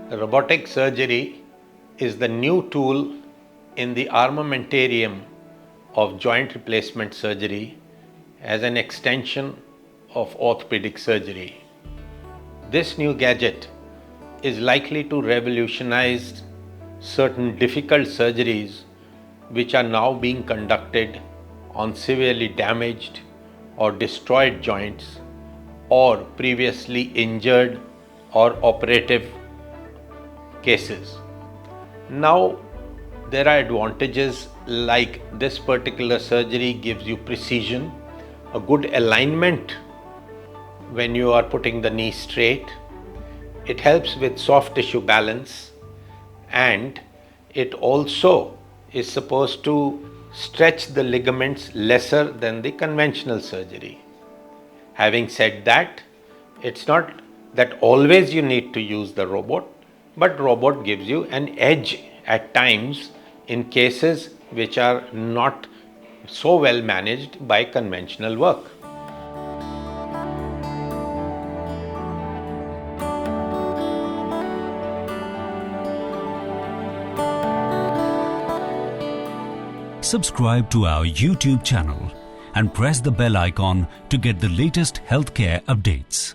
Robotic surgery is the new tool in the armamentarium of joint replacement surgery as an extension of orthopedic surgery. This new gadget is likely to revolutionize certain difficult surgeries which are now being conducted on severely damaged or destroyed joints or previously injured or operative cases. Now, there are advantages like this particular surgery gives you precision, a good alignment when you are putting the knee straight. It helps with soft tissue balance, and it also is supposed to stretch the ligaments lesser than the conventional surgery. Having said that, it's not that always you need to use the robot, but robot gives you an edge at times in cases which are not so well managed by conventional work. Subscribe to our YouTube channel and press the bell icon to get the latest healthcare updates.